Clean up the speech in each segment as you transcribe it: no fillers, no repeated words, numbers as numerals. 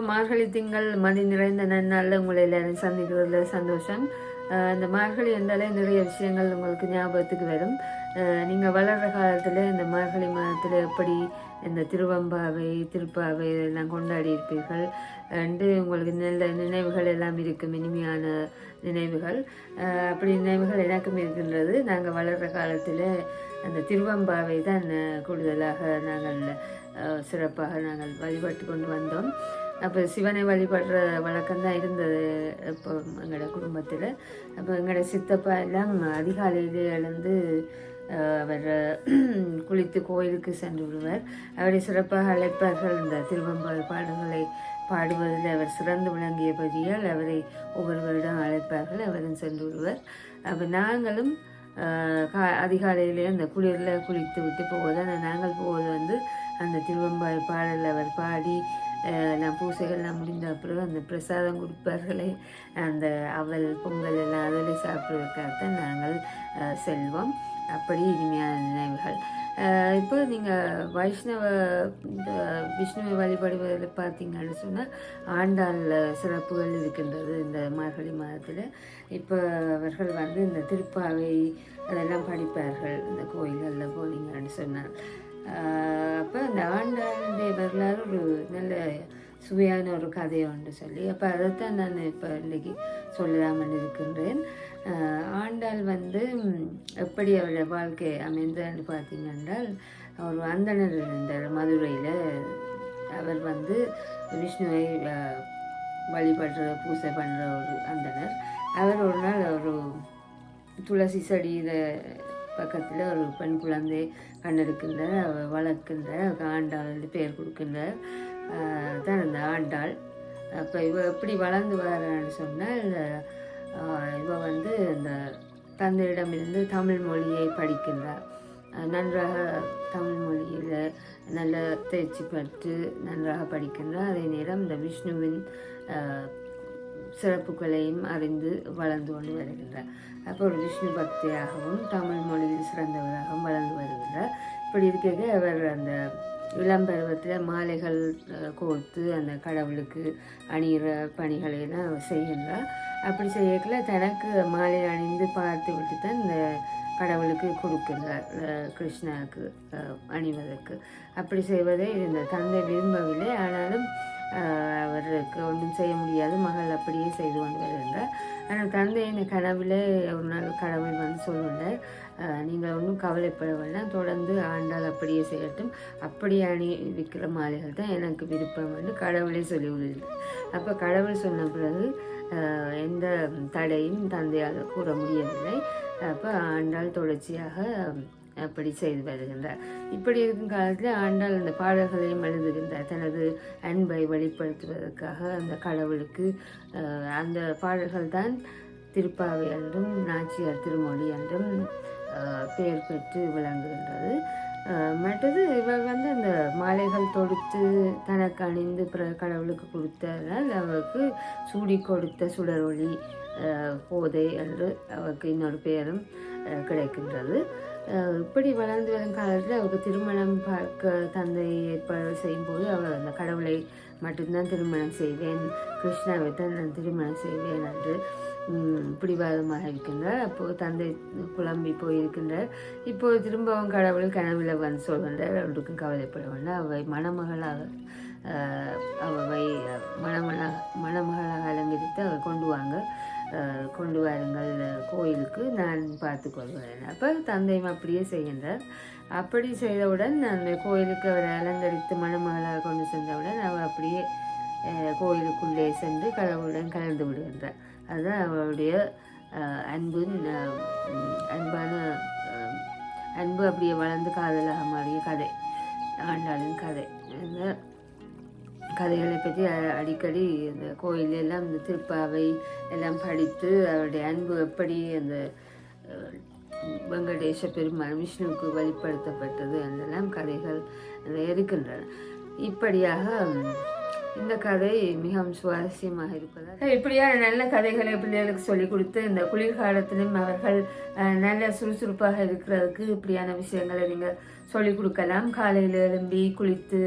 மார்கழி திங்கள் மதி நிறைந்த நன்னாளில் உங்களை எல்லாரும் சந்திக்கிறதுல சந்தோஷம். இந்த மார்கழி என்றாலே நிறைய விஷயங்கள் உங்களுக்கு ஞாபகத்துக்கு வரும். நீங்கள் வளர்கிற காலத்தில் இந்த மார்கழி மாதத்தில் எப்படி இந்த திருவம்பாவை திருப்பாவை எல்லாம் கொண்டாடி இருப்பீர்கள் என்று உங்களுக்கு நல்ல நினைவுகள் எல்லாம் இருக்கும், இனிமையான நினைவுகள். அப்படி நினைவுகள் எனக்கும் இருக்கின்றது. நாங்கள் வளர்கிற காலத்தில் அந்த திருவம்பாவை தான் கூடுதலாக நாங்கள் சிறப்பாக நாங்கள் வழிபட்டு கொண்டு வந்தோம். அப்போ சிவனை வழிபடுற வழக்கம்தான் இருந்தது இப்போ எங்களோட குடும்பத்தில். அப்போ எங்களோட சித்தப்பா எல்லாம் அதிகாலையிலே எழுந்து அவர் குளித்து கோயிலுக்கு சென்று விடுவார். அவரை சிறப்பாக அழைப்பார்கள். இந்த திருவம்பாவை பாடல்களை பாடுவதில் அவர் சிறந்து விளங்கியபடியால் அவரை ஒவ்வொரு வருடம் அழைப்பார்கள். அவரும் சென்று விடுவார். அப்போ நாங்களும் அதிகாலையிலே அந்த குளிரில் குளித்து விட்டு போவதால் நாங்கள் போவது அந்த திருவம்பாவை பாடல் அவர் பாடி நான் பூசைகள்லாம் முடிந்த அப்புறம் அந்த பிரசாதம் கொடுப்பார்களே, அந்த அவல் பொங்கல் எல்லாம் அதில் சாப்பிட்றதுக்காகத்தான் நாங்கள் செல்வோம். அப்படி இனிமையான நினைவுகள். இப்போ நீங்கள் விஷ்ணுவை வழிபடுவதில் பார்த்தீங்கன்னு சொன்னால் ஆண்டாள் சிறப்புகள் இருக்கின்றது இந்த மார்கழி மாதத்தில். இப்போ அவர்கள் இந்த திருப்பாவை அதெல்லாம் படிப்பார்கள் இந்த கோயில்களில் போனீங்கன்னு சொன்னால். அப்போ அந்த ஆண்டாளுடைய வரலாறு ஒரு நல்ல சுவையான ஒரு கதையை ஒன்று சொல்லி, அப்போ அதைத்தான் நான் இப்போ இன்றைக்கி சொல்லலாமன்னு இருக்கின்றேன். ஆண்டாள் எப்படி அவருடைய வாழ்க்கை அமைந்தன்னு பார்த்தீங்கன்றால், அவர் அந்தனர் இருந்தார் மதுரையில். அவர் விஷ்ணுவை வழிபடுற பூசை பண்ணுற ஒரு அந்தனர். அவர் ஒரு நாள் ஒரு துளசி செடியில் பக்கத்தில் ஒரு பெண் குழந்தை கண்டெடுக்கின்றார், அவர் வளர்க்கின்றார். அவருக்கு ஆண்டாள் பேர் கொடுக்கின்றார். தான் அந்த ஆண்டாள். அப்போ எப்படி வளர்ந்து வரான்னு சொன்னால், இவ இந்த தந்தையிடமிருந்து தமிழ் மொழியை படிக்கின்றார். நன்றாக தமிழ் மொழியில் நல்ல தேர்ச்சி பெற்று நன்றாக படிக்கின்றார். அதே நேரம் இந்த விஷ்ணுவின் சிறப்புகளையும் அறிந்து வளர்ந்து கொண்டு வருகின்றார். அப்போ ஒரு விஷ்ணு பக்தியாகவும் தமிழ் மொழியில் சிறந்தவராகவும் வளர்ந்து வருகின்றார். இப்படி இருக்க அவர் அந்த இளம் பருவத்தில் மாலைகள் கோர்த்து அந்த கடவுளுக்கு அணிகிற பணிகளையெல்லாம் செய்கின்றார். அப்படி செய்யக்குள்ள தனக்கு மாலை அணிந்து பார்த்து விட்டு தான் இந்த கடவுளுக்கு கொடுக்கின்றார், கிருஷ்ணாவுக்கு அணிவதற்கு. அப்படி செய்வதை இந்த தந்தை விரும்பவில்லை. ஆனாலும் அவருக்கு ஒன்றும் செய்ய முடியாது, மகள் அப்படியே செய்து கொண்டு வருகின்றார். ஆனால் தந்தை இந்த கனவில் ஒரு நாள் கடவுள் சொல்லுவார், நீங்கள் ஒன்றும் கவலைப்பட வேண்டாம், தொடர்ந்து ஆண்டாள் அப்படியே செய்யட்டும், அப்படியே அணிவிக்கிற மாலைகள் தான் எனக்கு விருப்பம் என்று கடவுளே சொல்லிவிடுது. அப்போ கடவுள் சொன்ன பிறகு எந்த தடையும் தந்தையால் கூற முடியவில்லை. அப்போ ஆண்டாள் தொடர்ச்சியாக அப்படி செய்து வருகின்றார். இப்படி இருக்கும் காலத்தில் ஆண்டாள் அந்த பாடல்களையும் எழுதுகின்றார், தனது அன்பை வெளிப்படுத்துவதற்காக அந்த கடவுளுக்கு. அந்த பாடல்கள் தான் திருப்பாவை என்றும் நாச்சியார் திருமொழி என்றும் பெயர் பெற்று விளங்குகின்றது. மற்றது இவர் அந்த மாலைகள் தொடுத்து தனக்கு அணிந்து கடவுளுக்கு கொடுத்ததால் அவருக்கு சூடி கொடுத்த சுடரொளி போதை என்று அவருக்கு இன்னொரு பெயரும் கிடைக்கின்றது. இப்படி வளர்ந்து வரும் காலத்தில் அவருக்கு திருமணம் பார்க்க தந்தை ஏற்பாடு செய்யும்போது அவர் அந்த கடவுளை மட்டும்தான் திருமணம் செய்வேன், கிருஷ்ணாவை தான் நான் திருமணம் செய்வேன் என்று பிடிவாதமாக இருக்கின்றார். அப்போது தந்தை குழம்பி போயிருக்கின்றார். இப்போது திரும்பவும் கடவுள் கனவில் சொல்கின்றார், அவருக்கும் கவலைப்பட வேண்டாம், அவை மணமகளாக மணமகளாக அலங்கரித்து அவர் கொண்டு வாருங்கள் கோயிலுக்கு, நான் பார்த்து கொள்வேன். அப்போ தந்தையும் அப்படியே செய்கின்றார். அப்படி செய்தவுடன் அந்த கோயிலுக்கு அவர் அலங்கரித்து மணமகளாக கொண்டு சென்றவுடன் அவர் அப்படியே கோயிலுக்குள்ளே சென்று கடவுளுடன் கலந்து விடுகின்றார். அதுதான் அவருடைய அன்பு அப்படியே வளர்ந்து காதலாக மாறிய கதை, ஆண்டாளின் கதை. இந்த கதைகளை பற்றி அடிக்கடி இந்த கோயிலெல்லாம் இந்த திருப்பாவை எல்லாம் படித்து அவருடைய அன்பு எப்படி அந்த வெங்கடேச பெருமாள் விஷ்ணுவுக்கு வெளிப்படுத்தப்பட்டது என்றெல்லாம் கதைகள் இருக்கின்றன. இப்படியாக இந்த கதை மிகவும் சுவாரஸ்யமாக இருப்பதால் இப்படியான நல்ல கதைகளை பிள்ளைகளுக்கு சொல்லிக் கொடுத்து இந்த குளிர்காலத்திலும் அவர்கள் நல்ல சுறுசுறுப்பாக இருக்கிறதுக்கு இப்படியான விஷயங்களை நீங்கள் சொல்லிக் கொடுக்கலாம். காலையில் எழும்பி குளித்து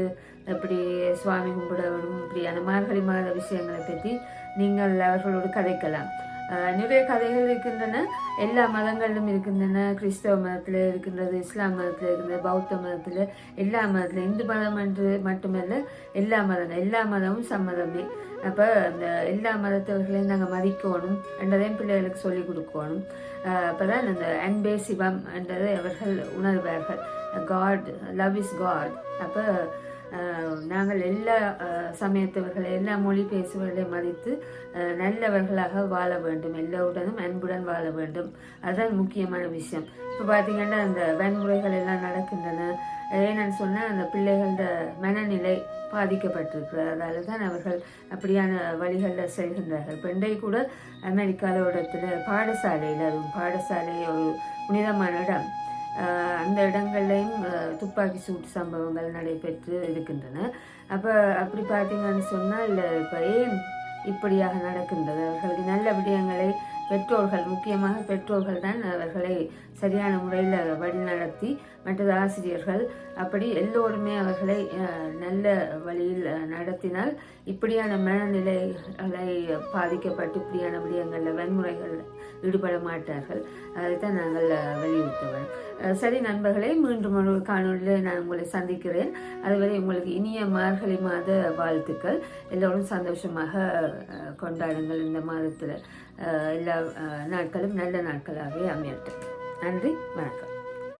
எப்படி சுவாமி கும்பிட வேணும், இப்படியான மார்கழி மாத விஷயங்களை பற்றி நீங்கள் அவர்களோடு கதைக்கலாம். நிறைய கதைகள் இருக்கின்றன, எல்லா மதங்களிலும் இருக்கின்றன. கிறிஸ்தவ மதத்தில் இருக்கின்றது, இஸ்லாம் மதத்தில் இருக்கின்றது, பௌத்த மதத்தில், எல்லா மதத்தில், இந்து மதம் என்று மட்டுமல்ல எல்லா மதமும் சம்மதமே. அப்போ அந்த எல்லா மதத்தவர்களையும் நாங்கள் மதிக்கணும் என்றதையும் பிள்ளைகளுக்கு சொல்லிக் கொடுக்கணும். அப்போ தான் அந்த அன்பே சிவம் என்றதை அவர்கள் உணர்வார்கள். God, love is God. அப்போ நாங்கள் எல்லா சமயத்தவர்களை, எல்லா மொழி பேசுவர்களை மதித்து நல்லவர்களாக வாழ வேண்டும், எல்லோருடனும் அன்புடன் வாழ வேண்டும். அதுதான் முக்கியமான விஷயம். இப்போ பார்த்தீங்கன்னா அந்த வன்முறைகள் எல்லாம் நடக்கின்றன. ஏன்னு சொன்னால் அந்த பிள்ளைகளோட மனநிலை பாதிக்கப்பட்டிருக்கிறது. அதால தான் அவர்கள் அப்படியான வழிகளில் செல்கின்றார்கள். பெண்டை கூட அமெரிக்காவில் பாடசாலையில், அதுவும் பாடசாலை ஒரு புனிதமான இடம், அந்த இடங்கள்லையும் துப்பாக்கி சூட்டு சம்பவங்கள் நடைபெற்று இருக்கின்றன. அப்போ அப்படி பார்த்தீங்கன்னு சொன்னால் இப்போ ஏன் இப்படியாக நடக்கின்றது? அவர்களுக்கு நல்ல விடயங்களை பெற்றோர்கள், முக்கியமாக பெற்றோர்கள் தான் அவர்களை சரியான முறையில் வழிநடத்தி, மற்றது ஆசிரியர்கள், அப்படி எல்லோருமே அவர்களை நல்ல வழியில் நடத்தினால் இப்படியான மனநிலைகளை பாதிக்கப்பட்டு இப்படியான விடயங்களில் வன்முறைகள் ஈடுபட மாட்டார்கள். அதைத்தான் நாங்கள் வலியுறுத்துவோம். சரி நண்பர்களே, மீண்டும் ஒரு காணொலியில் நான் உங்களை சந்திக்கிறேன். அதுவரை உங்களுக்கு இனிய மார்கழி மாத வாழ்த்துக்கள். எல்லோரும் சந்தோஷமாக கொண்டாடுங்கள். இந்த மாதத்தில் எல்லா நாட்களும் நல்ல நாட்களாகவே அமையட்டும். நன்றி, வணக்கம்.